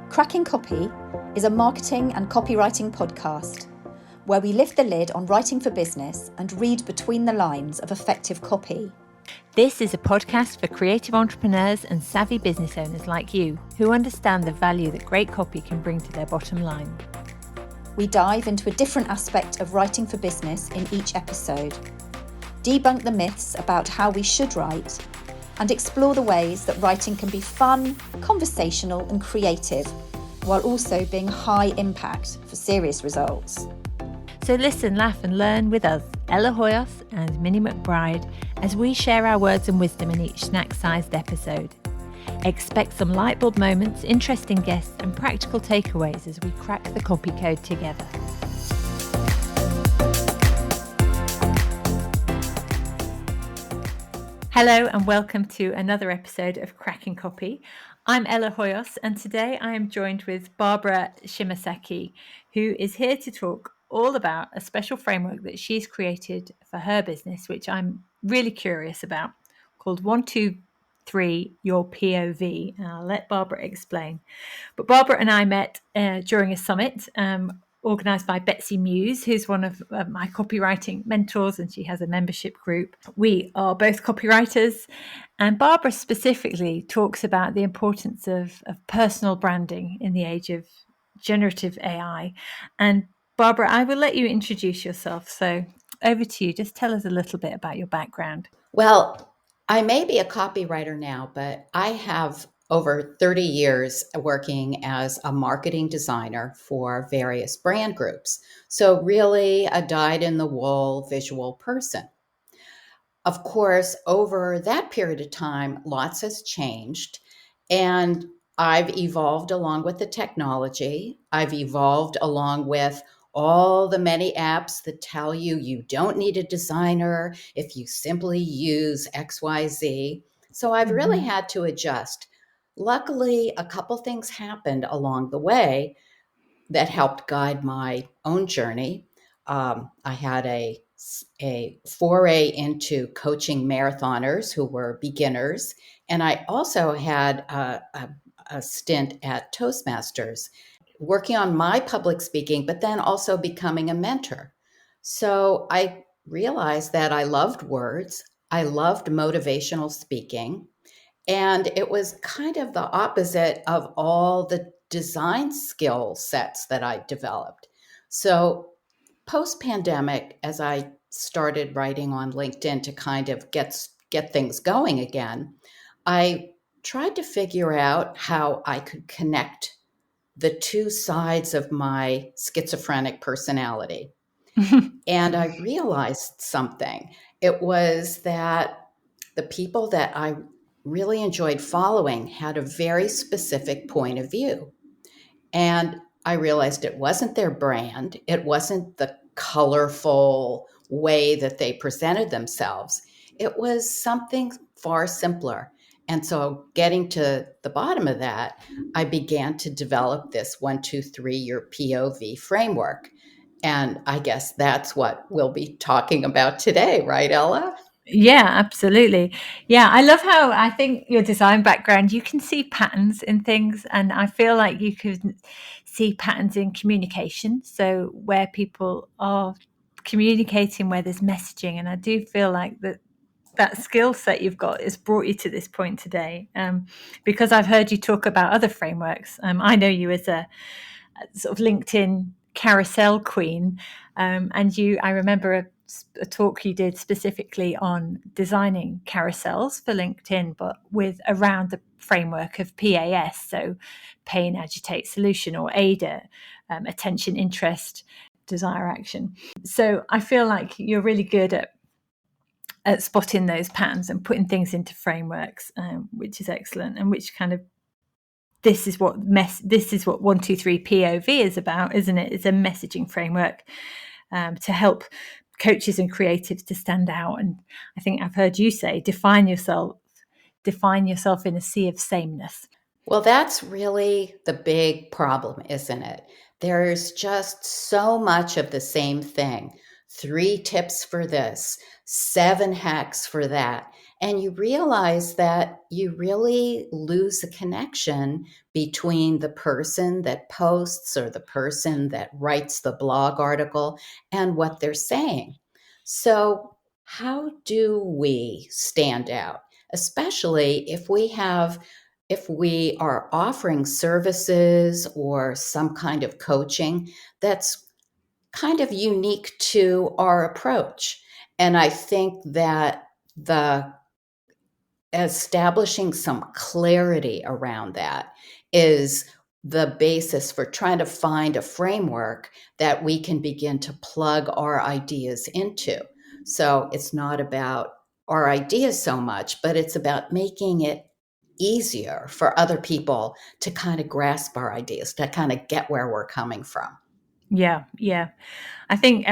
Cracking Copy is a marketing and copywriting podcast where we lift the lid on writing for business and read between the lines of effective copy. This is a podcast for creative entrepreneurs and savvy business owners like you who understand the value that great copy can bring to their bottom line. We dive into a different aspect of writing for business in each episode, debunk the myths about how we should write, and explore the ways that writing can be fun, conversational, and creative, while also being high impact for serious results. So listen, laugh and learn with us, Ella Hoyos and Minnie McBride, as we share our words and wisdom in each snack-sized episode. Expect some lightbulb moments, interesting guests and practical takeaways as we crack the copy code together. Hello and welcome to another episode of Cracking Copy. I'm Ella Hoyos and today I am joined with Barbara Shimasaki, who is here to talk all about a special framework that she's created for her business, which I'm really curious about, called 123 Your POV. And I'll let Barbara explain. But Barbara and I met during a summit organised by Betsy Muse, who's one of my copywriting mentors, and she has a membership group. We are both copywriters, and Barbara specifically talks about the importance of personal branding in the age of generative AI. And Barbara, I will let you introduce yourself. So over to you. Just tell us a little bit about your background. Well, I may be a copywriter now, but I have over 30 years working as a marketing designer for various brand groups. So really a dyed-in-the-wool visual person. Of course, over that period of time, lots has changed, and I've evolved along with the technology. I've evolved along with all the many apps that tell you you don't need a designer if you simply use XYZ. So I've really had to adjust. Luckily, a couple things happened along the way that helped guide my own journey. I had a foray into coaching marathoners who were beginners, and I also had a stint at Toastmasters, working on my public speaking, but then also becoming a mentor. So I realized that I loved words, I loved motivational speaking, and it was kind of the opposite of all the design skill sets that I developed. So post-pandemic, as I started writing on LinkedIn to kind of get things going again, I tried to figure out how I could connect the two sides of my schizophrenic personality. And I realized something. It was that the people that I really enjoyed following had a very specific point of view. And I realized it wasn't their brand. It wasn't the colorful way that they presented themselves. It was something far simpler. And so getting to the bottom of that, I began to develop this 123 Your POV framework. And I guess that's what we'll be talking about today, right, Ella? Yeah, absolutely. Yeah, I love how I think your design background, you can see patterns in things, and I feel like you could see patterns in communication. So where people are communicating, where there's messaging, and I do feel like that skill set you've got has brought you to this point today. Because I've heard you talk about other frameworks. I know you as a sort of LinkedIn carousel queen, and I remember a talk you did specifically on designing carousels for LinkedIn, but with around the framework of PAS, so pain, agitate, solution, or AIDA, attention, interest, desire, action. So I feel like you're really good at spotting those patterns and putting things into frameworks, which is excellent, and which kind of this is what 123 POV is about, isn't it? It's a messaging framework to help coaches and creatives to stand out. And I think I've heard you say, define yourself in a sea of sameness. Well, that's really the big problem, isn't it? There's just so much of the same thing. 3 tips for this, 7 hacks for that. And you realize that you really lose a connection between the person that posts or the person that writes the blog article and what they're saying. So, how do we stand out? Especially if we are offering services or some kind of coaching that's kind of unique to our approach. And I think that the establishing some clarity around that is the basis for trying to find a framework that we can begin to plug our ideas into. So it's not about our ideas so much, but it's about making it easier for other people to kind of grasp our ideas, to kind of get where we're coming from. Yeah, yeah. I think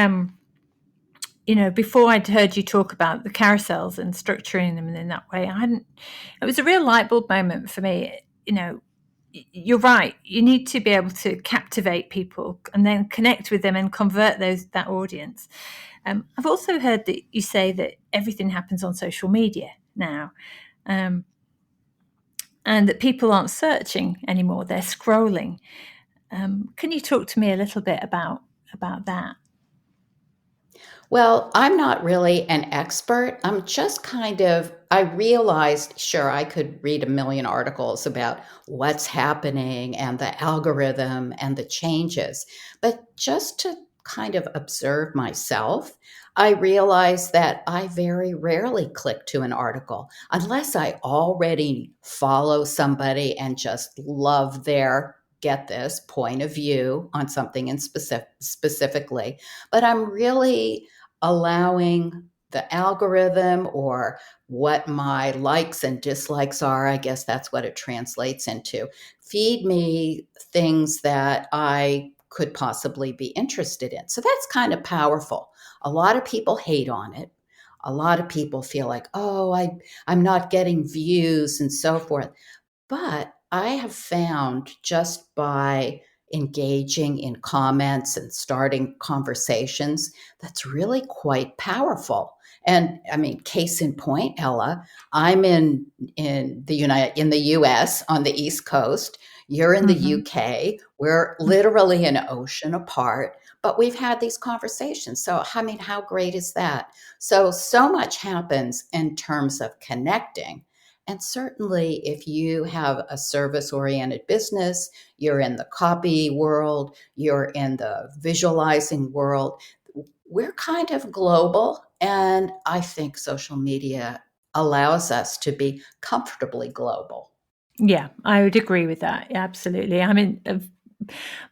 before I'd heard you talk about the carousels and structuring them in that way, it was a real light bulb moment for me. You're right. You need to be able to captivate people and then connect with them and convert that audience. I've also heard that you say that everything happens on social media now, and that people aren't searching anymore; they're scrolling. Can you talk to me a little bit about that? Well, I'm not really an expert. I'm just I realized, sure, I could read a million articles about what's happening and the algorithm and the changes. But just to kind of observe myself, I realized that I very rarely click to an article unless I already follow somebody and just love their, get this, point of view on something in specifically. But I'm really allowing the algorithm or what my likes and dislikes are, I guess that's what it translates into, feed me things that I could possibly be interested in. So that's kind of powerful. A lot of people hate on it. A lot of people feel like, oh, I'm not getting views and so forth. But I have found just by engaging in comments and starting conversations, that's really quite powerful. And I mean, case in point, Ella, I'm in the US on the East Coast. You're in the Mm-hmm. UK. We're literally an ocean apart, but we've had these conversations. So I mean, how great is that? So much happens in terms of connecting. And certainly, if you have a service oriented business, you're in the copy world, you're in the visualizing world, we're kind of global. And I think social media allows us to be comfortably global. Yeah, I would agree with that. Yeah, absolutely. I mean,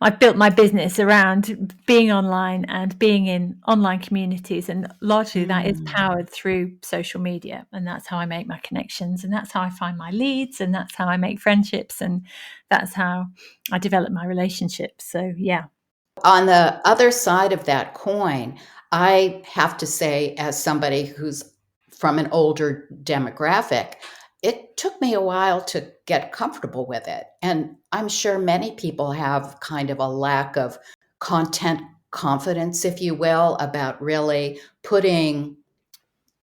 I've built my business around being online and being in online communities, and largely that is Mm. powered through social media. And that's how I make my connections, and that's how I find my leads, and that's how I make friendships, and that's how I develop my relationships. So, yeah. On the other side of that coin, I have to say, as somebody who's from an older demographic, it took me a while to get comfortable with it. And I'm sure many people have kind of a lack of content confidence, if you will, about really putting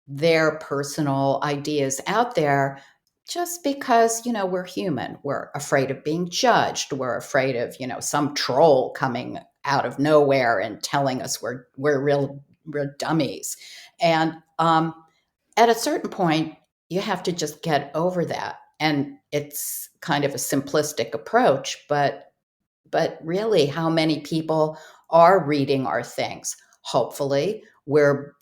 their personal ideas out there just because, we're human. We're afraid of being judged. We're afraid of, some troll coming out of nowhere and telling us we're real dummies. And at a certain point, you have to just get over that. And it's kind of a simplistic approach, but really, how many people are reading our things? Hopefully, we're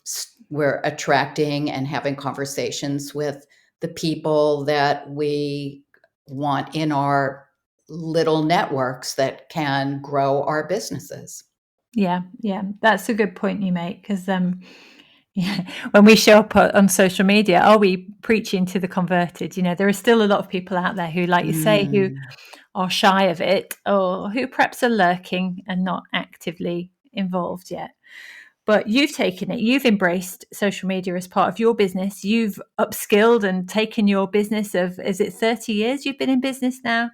attracting and having conversations with the people that we want in our little networks that can grow our businesses. Yeah, yeah, that's a good point you make, because yeah, when we show up on social media, are we preaching to the converted? There are still a lot of people out there who, like you say, who Mm. are shy of it, or who perhaps are lurking and not actively involved yet. But you've taken it, you've embraced social media as part of your business. You've upskilled and taken your business of, is it 30 years you've been in business now?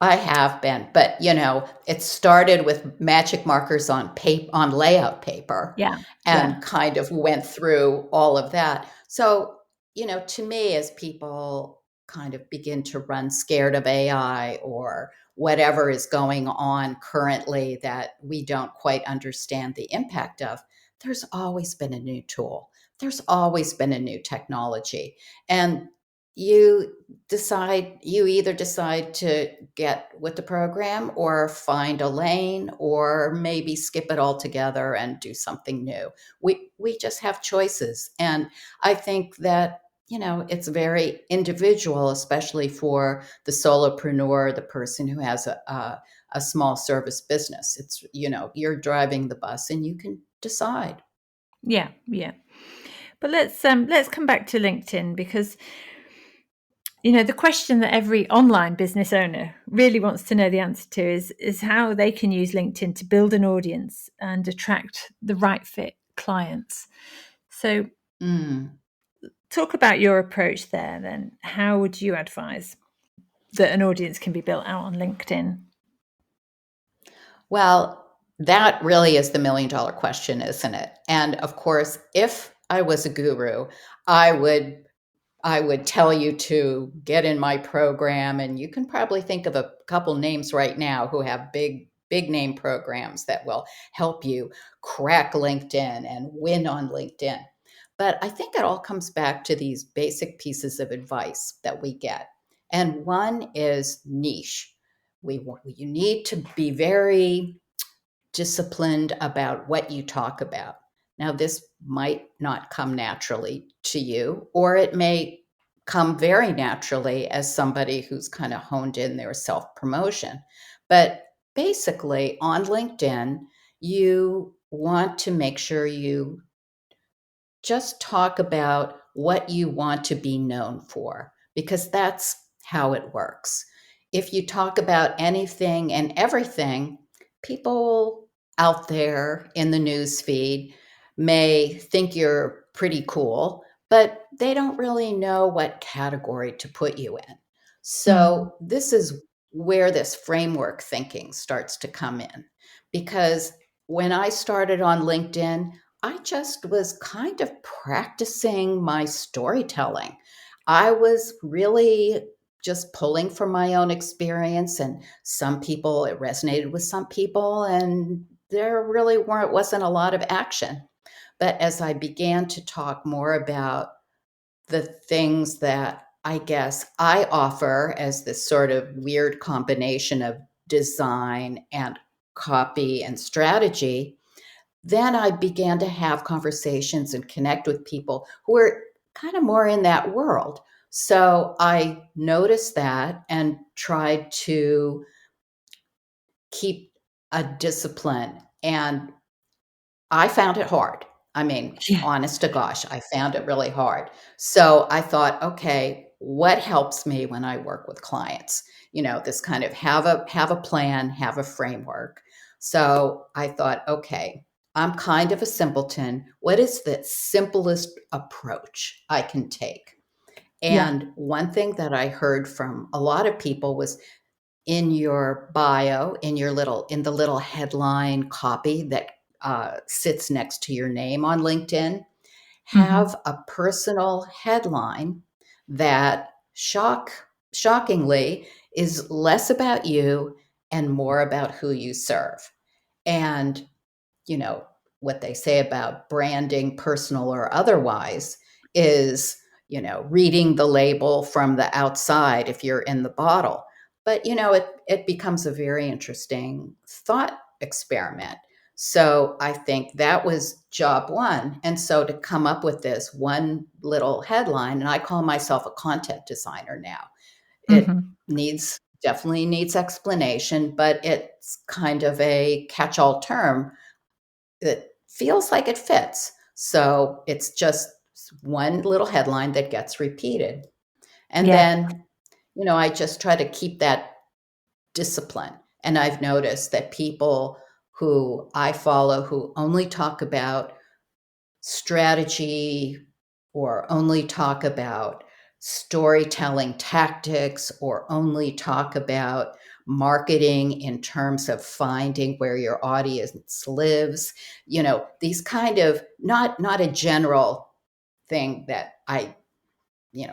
I have been, but it started with magic markers on paper, on layout paper, Yeah. Yeah. and kind of went through all of that. So, to me, as people kind of begin to run scared of AI or whatever is going on currently that we don't quite understand the impact of, there's always been a new tool. There's always been a new technology. And you you either decide to get with the program or find a lane or maybe skip it altogether and do something new. We just have choices. And I think that, it's very individual, especially for the solopreneur, the person who has a small service business. It's, you're driving the bus and you can decide. Yeah. Yeah. But let's come back to LinkedIn, because the question that every online business owner really wants to know the answer to is how they can use LinkedIn to build an audience and attract the right fit clients. So Mm. talk about your approach there then. How would you advise that an audience can be built out on LinkedIn? Well, that really is the $1 million question, isn't it? And of course, if I was a guru, I would I would tell you to get in my program, and you can probably think of a couple names right now who have big name programs that will help you crack LinkedIn and win on LinkedIn. But I think it all comes back to these basic pieces of advice that we get. And one is niche. You need to be very disciplined about what you talk about. Now, this might not come naturally to you, or it may come very naturally as somebody who's kind of honed in their self promotion. But basically, on LinkedIn, you want to make sure you just talk about what you want to be known for, because that's how it works. If you talk about anything and everything, people out there in the news feed may think you're pretty cool, but they don't really know what category to put you in. Mm. So, this is where this framework thinking starts to come in. Because when I started on LinkedIn, I just was kind of practicing my storytelling. I was really just pulling from my own experience, and some people, it resonated with some people, and there really wasn't a lot of action. But as I began to talk more about the things that I guess I offer as this sort of weird combination of design and copy and strategy, then I began to have conversations and connect with people who were kind of more in that world. So I noticed that and tried to keep a discipline. And I found it hard. I mean, Yeah. honest to gosh, I found it really hard. So I thought, okay, what helps me when I work with clients? This kind of have a plan, have a framework. So I thought, okay, I'm kind of a simpleton. What is the simplest approach I can take? Yeah. And one thing that I heard from a lot of people was, in your bio, in the little headline copy that sits next to your name on LinkedIn, Hmm. have a personal headline that shockingly is less about you and more about who you serve. And you know, what they say about branding, personal or otherwise, is, reading the label from the outside if you're in the bottle. But, it becomes a very interesting thought experiment. So I think that was job one. And so to come up with this one little headline, and I call myself a content designer now. It Hmm. definitely needs explanation, but it's kind of a catch-all term that feels like it fits. So it's just one little headline that gets repeated. And Yeah. then, I just try to keep that discipline. And I've noticed that people who I follow who only talk about strategy or only talk about storytelling tactics or only talk about marketing in terms of finding where your audience lives, these kind of not a general thing that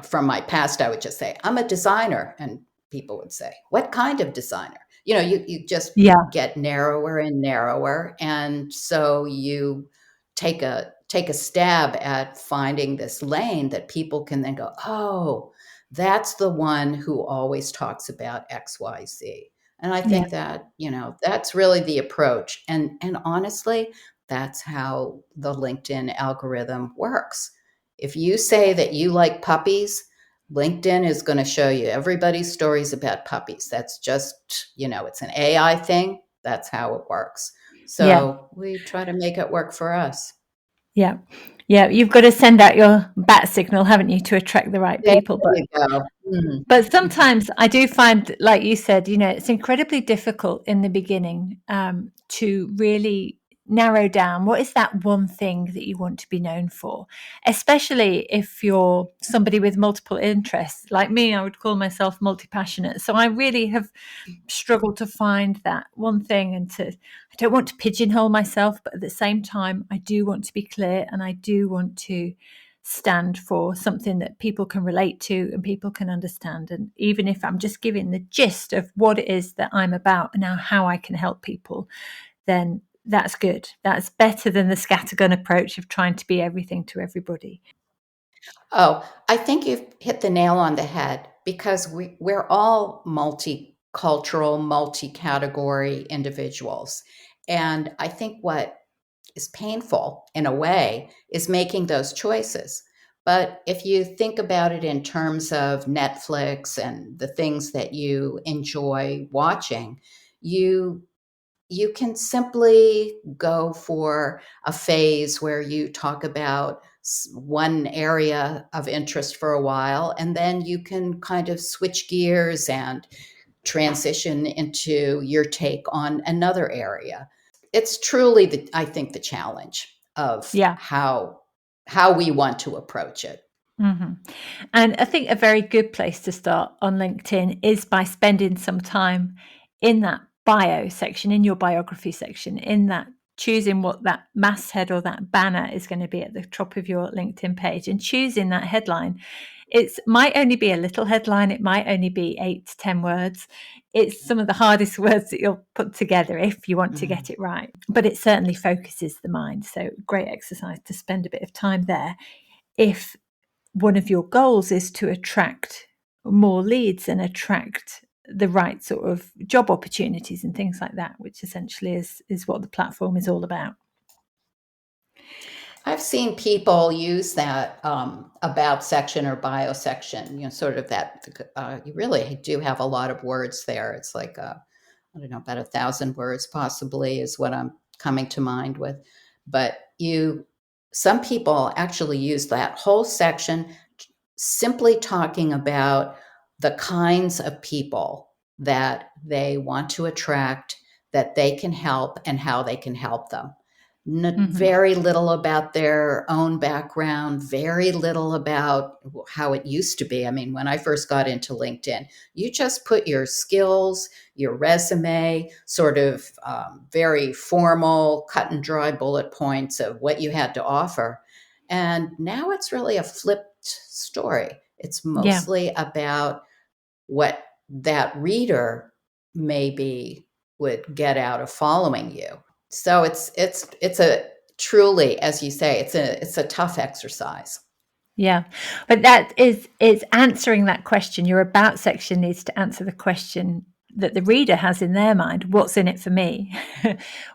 from my past, I would just say, I'm a designer. And people would say, what kind of designer? You just Yeah. get narrower and narrower. And so you take a stab at finding this lane that people can then go, oh, that's the one who always talks about XYZ. And I Yeah. think that, that's really the approach. And honestly, that's how the LinkedIn algorithm works. If you say that you like puppies, LinkedIn is going to show you everybody's stories about puppies. That's just, it's an AI thing. That's how it works. Yeah. So we try to make it work for us. Yeah. Yeah. You've got to send out your bat signal, haven't you, to attract the right There people. you go. But sometimes I do find, like you said, it's incredibly difficult in the beginning to really narrow down what is that one thing that you want to be known for, especially if you're somebody with multiple interests. Like me, I would call myself multi-passionate. So I really have struggled to find that one thing, and I don't want to pigeonhole myself, but at the same time, I do want to be clear, and I do want to stand for something that people can relate to and people can understand. And even if I'm just giving the gist of what it is that I'm about and how I can help people, then that's good. That's better than the scattergun approach of trying to be everything to everybody. Oh, I think you've hit the nail on the head, because we're all multicultural, multi-category individuals. And I think what is painful in a way is making those choices. But if you think about it in terms of Netflix and the things that you enjoy watching, you you can simply go for a phase where you talk about one area of interest for a while, and then you can kind of switch gears and transition into your take on another area. It's truly I think the challenge of Yeah. how we want to approach it. Mm-hmm. And I think a very good place to start on LinkedIn is by spending some time in that bio section, in your biography section, in that choosing what that masthead or that banner is going to be at the top of your LinkedIn page, and choosing that headline. It might only be a little headline. It might only be 8 to 10 words. It's some of the hardest words that you'll put together if you want to get it right, but it certainly focuses the mind. So great exercise to spend a bit of time there. If one of your goals is to attract more leads and attract the right sort of job opportunities and things like that, which essentially is what the platform is all about. I've seen people use that about section or bio section, sort of that. You really do have a lot of words there. It's like, I don't know, about 1,000 words possibly is what I'm coming to mind with. But some people actually use that whole section simply talking about the kinds of people that they want to attract, that they can help, and how they can help them. Mm-hmm. Very little about their own background, very little about how it used to be. I mean, when I first got into LinkedIn, you just put your skills, your resume, sort of very formal, cut and dry bullet points of what you had to offer. And now it's really a flipped story. It's Yeah. mostly about what that reader maybe would get out of following you. So it's a truly, as you say, it's a tough exercise. Yeah. But that is, it's answering that question. Your about section needs to answer the question that the reader has in their mind. What's in it for me?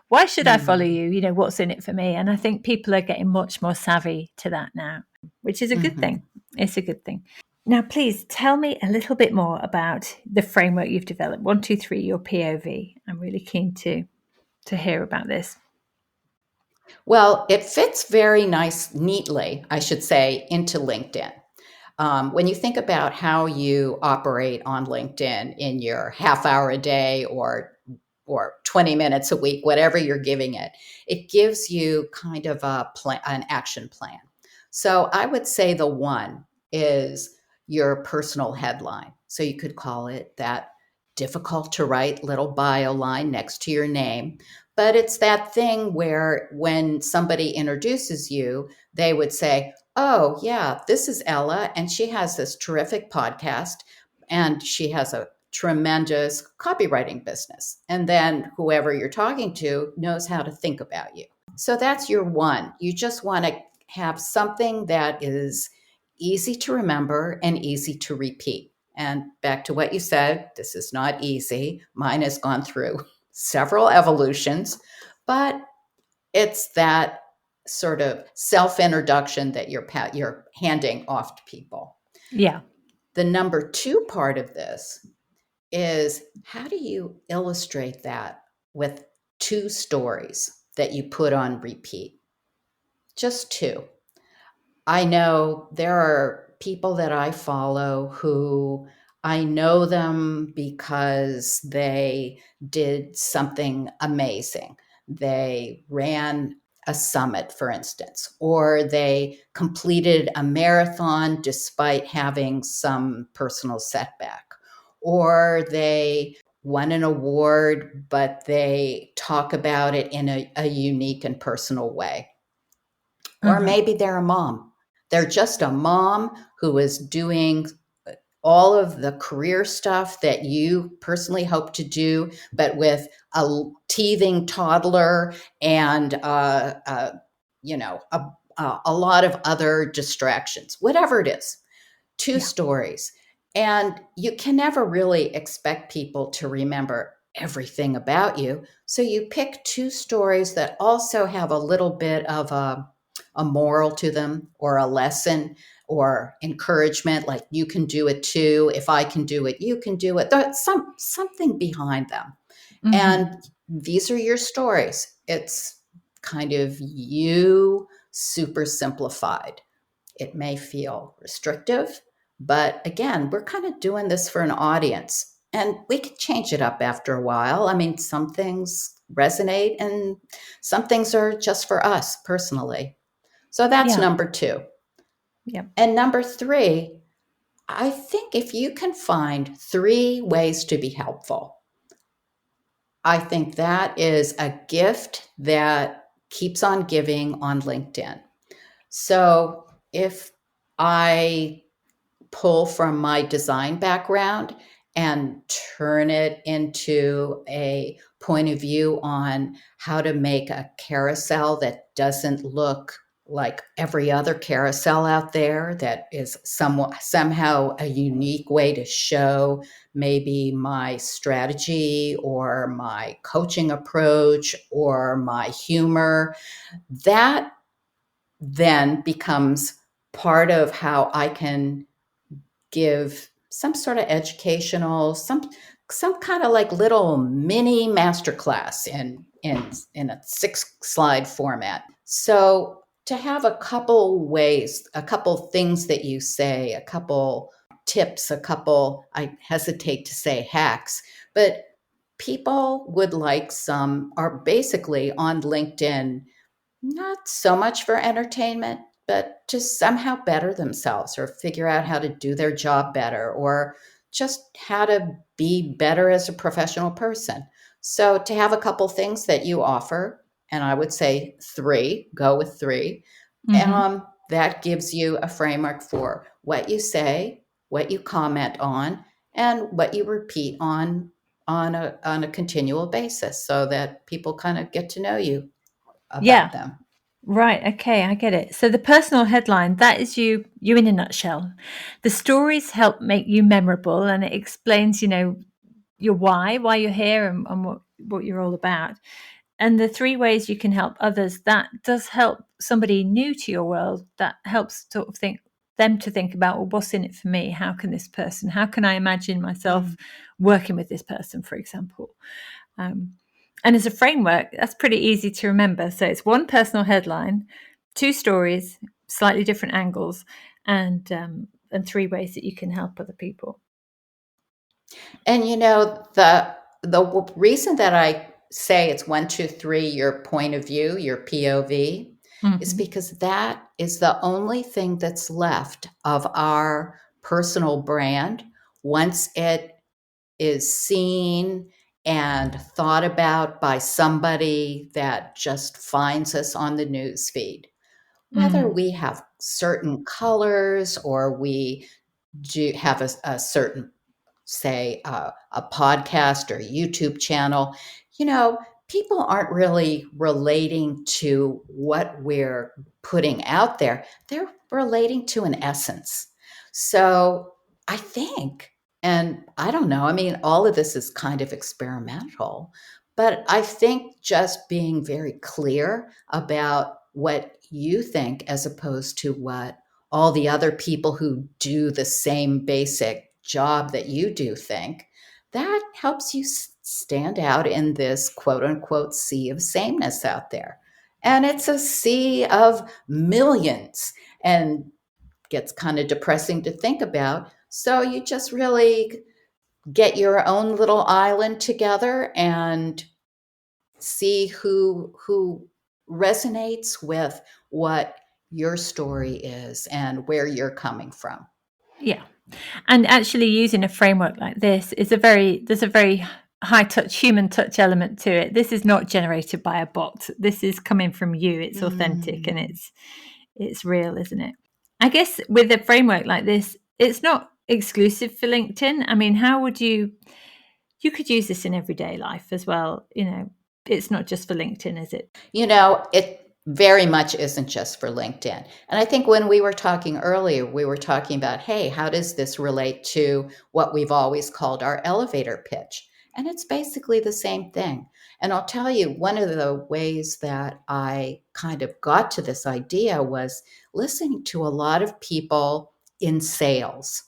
Why should I follow Mm. you? What's in it for me? And I think people are getting much more savvy to that now, which is a good Mhm. thing. It's a good thing. Now, please tell me a little bit more about the framework you've developed. 1, 2, 3, your POV. I'm really keen to hear about this. Well, it fits very neatly, I should say, into LinkedIn. When you think about how you operate on LinkedIn in your half hour a day or 20 minutes a week, whatever you're giving it, it gives you kind of an action plan. So I would say the one is your personal headline. So you could call it that. difficult to write little bio line next to your name. But it's that thing where when somebody introduces you, they would say, "Oh, yeah, this is Ella, and she has this terrific podcast, and she has a tremendous copywriting business." And then whoever you're talking to knows how to think about you. So that's your one. You just want to have something that is easy to remember and easy to repeat. And back to what you said, this is not easy. Mine has gone through several evolutions, but it's that sort of self-introduction that you're handing off to people. Yeah. The number two part of this is, how do you illustrate that with two stories that you put on repeat? Just two. I know there are people that I follow who I know them because they did something amazing. They ran a summit, for instance, or they completed a marathon despite having some personal setback, or they won an award, but they talk about it in a unique and personal way. Or maybe they're a mom. They're just a mom who is doing all of the career stuff that you personally hope to do, but with a teething toddler and a lot of other distractions. Whatever it is, two stories, and you can never really expect people to remember everything about you. So you pick two stories that also have a little bit of a moral to them, or a lesson, or encouragement, like, you can do it too. If I can do it, you can do it. There's something behind them. And these are your stories. It's kind of you super simplified. It may feel restrictive, but again, we're kind of doing this for an audience, and we can change it up after a while. I mean, some things resonate and some things are just for us personally. So that's number two. Yeah. And number three, I think if you can find 3 ways to be helpful, I think that is a gift that keeps on giving on LinkedIn. So if I pull from my design background and turn it into a point of view on how to make a carousel that doesn't look like every other carousel out there, that is somehow a unique way to show maybe my strategy or my coaching approach or my humor, that then becomes part of how I can give some sort of educational, some kind of like little mini masterclass in a 6-slide format. So to have a couple ways, a couple things that you say, a couple tips, a couple, I hesitate to say hacks, but people would like some, are basically on LinkedIn, not so much for entertainment, but to somehow better themselves or figure out how to do their job better, or just how to be better as a professional person. So to have a couple things that you offer, and I would say 3, go with 3, that gives you a framework for what you say, what you comment on, and what you repeat on a continual basis, so that people kind of get to know you about them. Right. Okay. I get it. So the personal headline, that is you in a nutshell. The stories help make you memorable, and it explains, your why you're here, and what you're all about. And the 3 ways you can help others, that does help somebody new to your world. That helps sort of them to think about, well, what's in it for me? How can I imagine myself working with this person, for example? And as a framework, that's pretty easy to remember. So it's 1 personal headline, 2 stories, slightly different angles, and 3 ways that you can help other people. And the reason that I say it's 1, 2, 3, your point of view, your POV, is because that is the only thing that's left of our personal brand once it is seen and thought about by somebody that just finds us on the news feed. Whether Mm. we have certain colors or we do have a certain, say, a podcast or a YouTube channel, you know, people aren't really relating to what we're putting out there. They're relating to an essence. So I think, and I don't know, I mean, all of this is kind of experimental, but I think just being very clear about what you think as opposed to what all the other people who do the same basic job that you do think, that helps you stand out in this quote unquote sea of sameness out there. And it's a sea of millions and gets kind of depressing to think about. So you just really get your own little island together and see who resonates with what your story is and where you're coming from. Yeah. And actually using a framework like this is there's a very high touch, human touch element to it. This is not generated by a bot. This is coming from you. It's authentic and Mm. it's real, isn't it? I guess with a framework like this, it's not exclusive for LinkedIn. I mean, how would you could use this in everyday life as well, you know. It's not just for LinkedIn, is it? You know, it very much isn't just for LinkedIn. And I think when we were talking earlier, we were talking about, hey, how does this relate to what we've always called our elevator pitch? And it's basically the same thing. And I'll tell you, one of the ways that I kind of got to this idea was listening to a lot of people in sales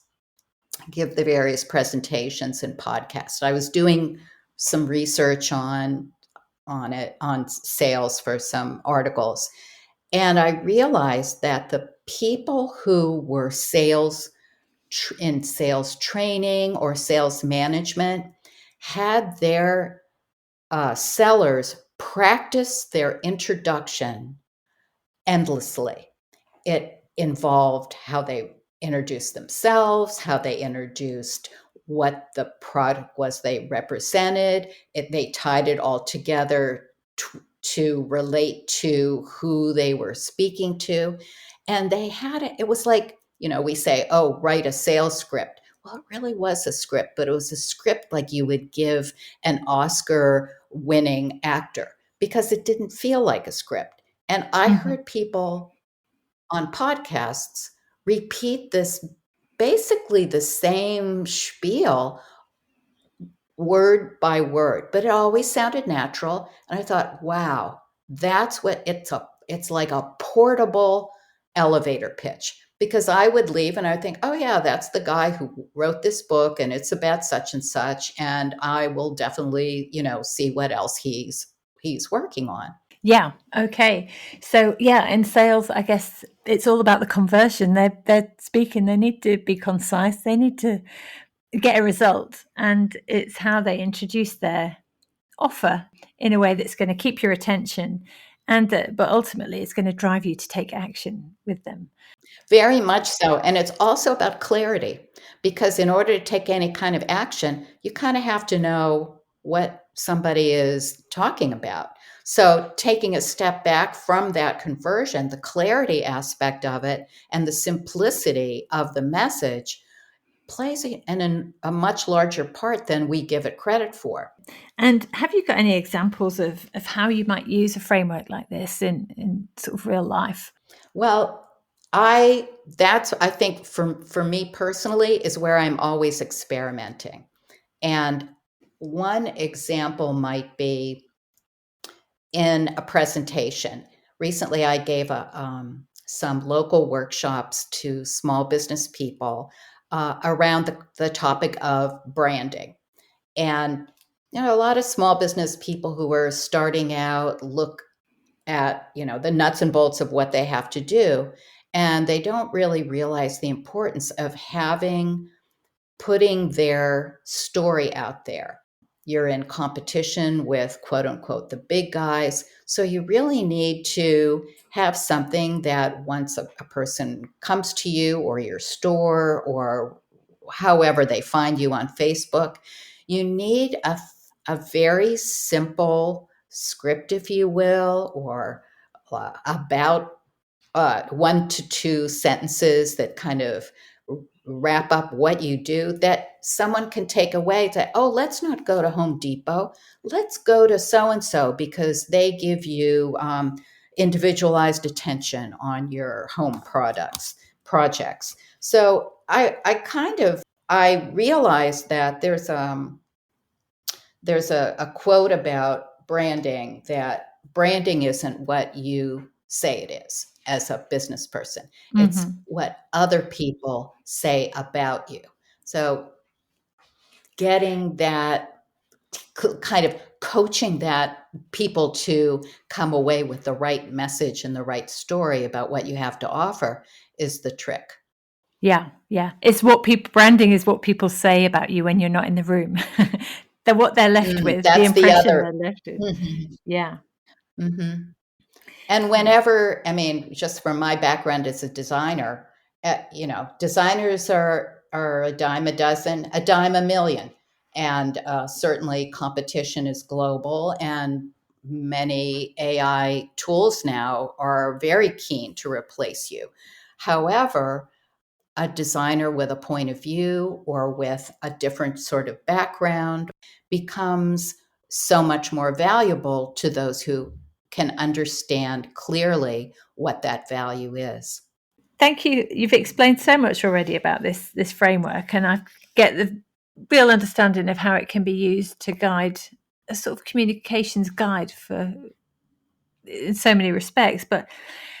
give the various presentations and podcasts. I was doing some research on sales for some articles. And I realized that the people who were in sales training or sales management had their sellers practice their introduction endlessly. It involved how they introduced themselves, how they introduced what the product was they represented. They tied it all together to relate to who they were speaking to. And they had it, it was like, you know, we say, oh, write a sales script. Well, it really was a script, but it was a script like you would give an Oscar winning actor because it didn't feel like a script. And I Hmm. heard people on podcasts repeat this basically the same spiel word by word, but it always sounded natural. And I thought, wow, that's what it's like a portable elevator pitch. Because I would leave and I would think, oh yeah, that's the guy who wrote this book and it's about such and such. And I will definitely, you know, see what else he's working on. Yeah. Okay. So yeah, in sales, I guess it's all about the conversion. They're speaking. They need to be concise. They need to get a result, and it's how they introduce their offer in a way that's going to keep your attention, and but ultimately, it's going to drive you to take action with them. Very much so. And it's also about clarity because in order to take any kind of action, you kind of have to know what somebody is talking about. So, taking a step back from that conversion, the clarity aspect of it and the simplicity of the message plays a much larger part than we give it credit for. And have you got any examples of how you might use a framework like this in sort of real life? Well, I think for me personally is where I'm always experimenting. And one example might be in a presentation. Recently, I gave some local workshops to small business people around the topic of branding. And you know, a lot of small business people who are starting out look at, you know, the nuts and bolts of what they have to do, and they don't really realize the importance of putting their story out there. You're in competition with quote unquote the big guys. So you really need to have something that once a person comes to you or your store or however they find you on Facebook, You need a very simple script, if you will, or about 1 to 2 sentences that kind of wrap up what you do, that someone can take away to, oh, let's not go to Home Depot. Let's go to so and so because they give you individualized attention on your home projects. So I realized that there's a quote about branding, that branding isn't what you say it is as a business person. It's what other people say about you. So getting that kind of coaching that people to come away with the right message and the right story about what you have to offer is the trick. Yeah. It's branding is what people say about you when you're not in the room. They're what they're left with, the That's the impression other. they're left with. Mhm, Yeah. mhm. And whenever, I mean, just from my background as a designer, designers are a dime a dozen, a dime a million, and certainly competition is global, and many AI tools now are very keen to replace you. However, a designer with a point of view or with a different sort of background becomes so much more valuable to those who can understand clearly what that value is. Thank you. You've explained so much already about this framework, and I get the real understanding of how it can be used to guide a sort of communications guide for in so many respects. But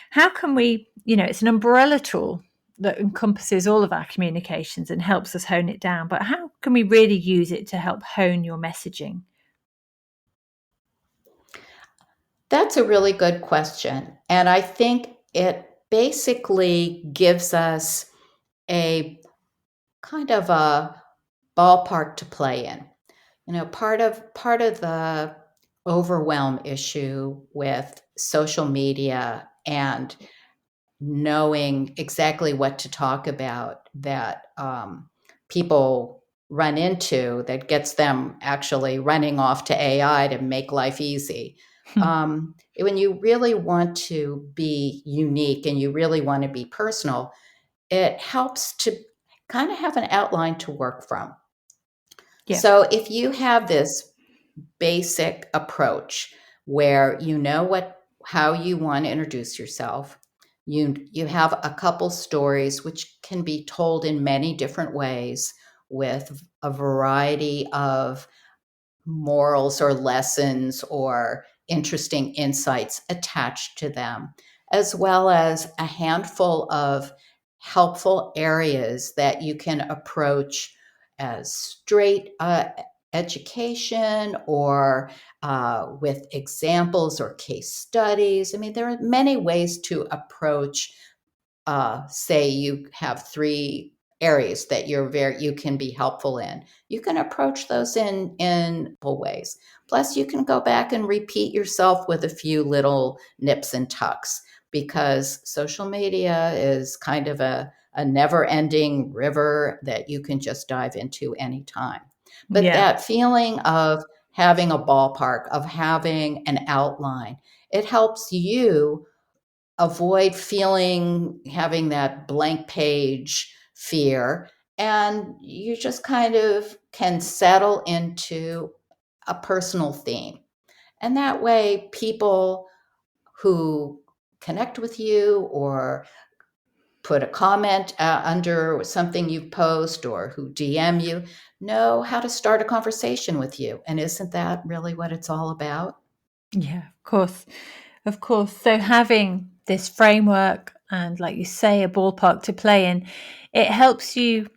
how can we, it's an umbrella tool that encompasses all of our communications and helps us hone it down. But how can we really use it to help hone your messaging? That's a really good question. And I think it basically gives us a kind of a ballpark to play in. Part of the overwhelm issue with social media and knowing exactly what to talk about that people run into, that gets them actually running off to AI to make life easy. When you really want to be unique and you really want to be personal, it helps to kind of have an outline to work from. Yeah. So if you have this basic approach where you know how you want to introduce yourself, you have a couple stories which can be told in many different ways with a variety of morals or lessons or interesting insights attached to them, as well as a handful of helpful areas that you can approach as straight education or with examples or case studies. I mean, there are many ways to approach. Say you have 3 areas that you can be helpful in. You can approach those in ways. Plus, you can go back and repeat yourself with a few little nips and tucks, because social media is kind of a never-ending river that you can just dive into anytime. But Yeah. that feeling of having a ballpark, of having an outline, it helps you avoid having that blank page fear, and you just kind of can settle into a personal theme. And that way, people who connect with you or put a comment under something you post or who DM you know how to start a conversation with you. And isn't that really what it's all about? Yeah, of course. Of course. So having this framework and, like you say, a ballpark to play in, it helps you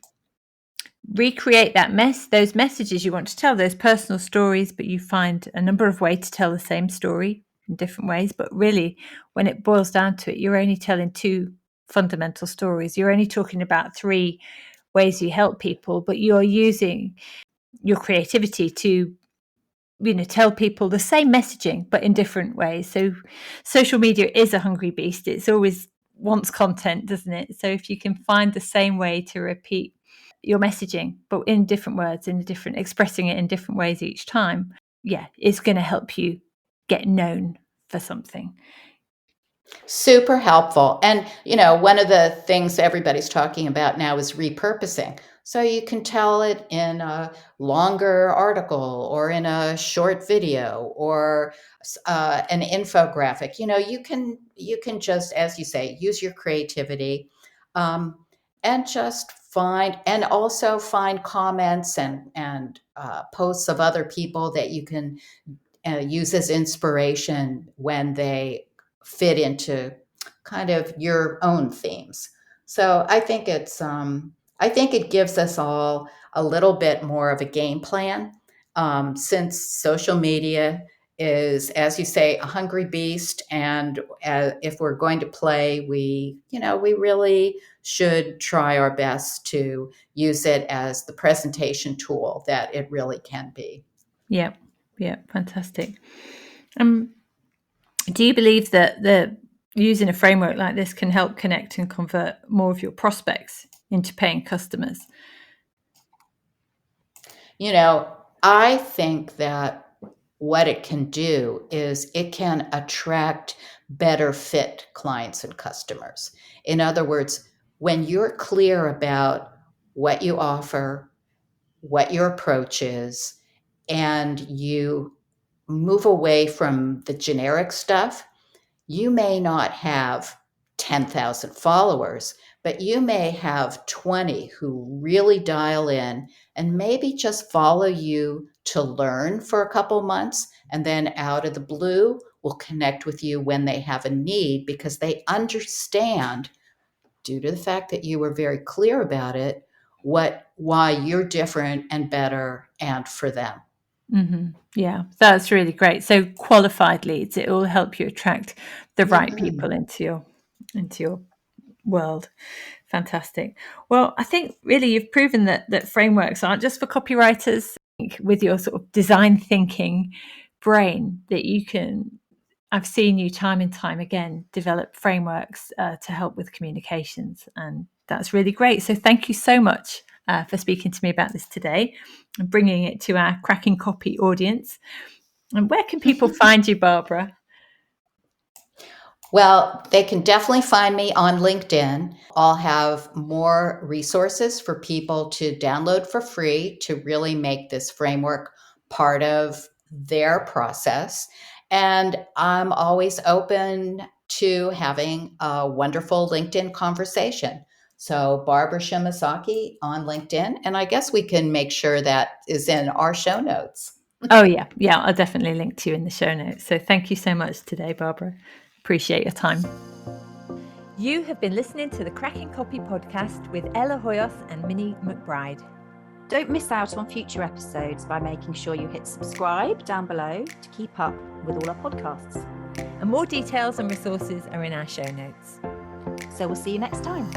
recreate those messages you want to tell, those personal stories, but you find a number of ways to tell the same story in different ways. But really, when it boils down to it, you're only telling 2 fundamental stories. You're only talking about 3 ways you help people, but you're using your creativity to tell people the same messaging but in different ways. So social media is a hungry beast. It's always wants content, doesn't it? So if you can find the same way to repeat your messaging, but in different words, expressing it in different ways each time, it's going to help you get known for something. Super helpful. And, one of the things everybody's talking about now is repurposing. So you can tell it in a longer article or in a short video or an infographic. You can just, as you say, use your creativity, and just also find comments and posts of other people that you can use as inspiration when they fit into kind of your own themes. So I think it gives us all a little bit more of a game plan, since social media is, as you say, a hungry beast, and if we're going to play, we really should try our best to use it as the presentation tool that it really can be. Yeah, fantastic. Do you believe that using a framework like this can help connect and convert more of your prospects into paying customers? I think that what it can do is it can attract better fit clients and customers. In other words, when you're clear about what you offer, what your approach is, and you move away from the generic stuff, you may not have 10,000 followers, but you may have 20 who really dial in and maybe just follow you to learn for a couple months, and then out of the blue will connect with you when they have a need, because they understand, due to the fact that you were very clear about it, why you're different and better and for them. Mm-hmm. Yeah, that's really great. So qualified leads, it will help you attract the right people into your world. Fantastic. Well, I think really you've proven that frameworks aren't just for copywriters. With your sort of design thinking brain, that I've seen you time and time again develop frameworks to help with communications, and that's really great. So thank you so much for speaking to me about this today and bringing it to our Cracking Copy audience. And where can people find you, Barbara? Well, they can definitely find me on LinkedIn. I'll have more resources for people to download for free to really make this framework part of their process. And I'm always open to having a wonderful LinkedIn conversation. So Barbara Shimasaki on LinkedIn, and I guess we can make sure that is in our show notes. Oh, yeah. I'll definitely link to you in the show notes. So thank you so much today, Barbara. Appreciate your time. You have been listening to the Cracking Copy podcast with Ella Hoyos and Minnie McBride. Don't miss out on future episodes by making sure you hit subscribe down below to keep up with all our podcasts. And more details and resources are in our show notes. So we'll see you next time.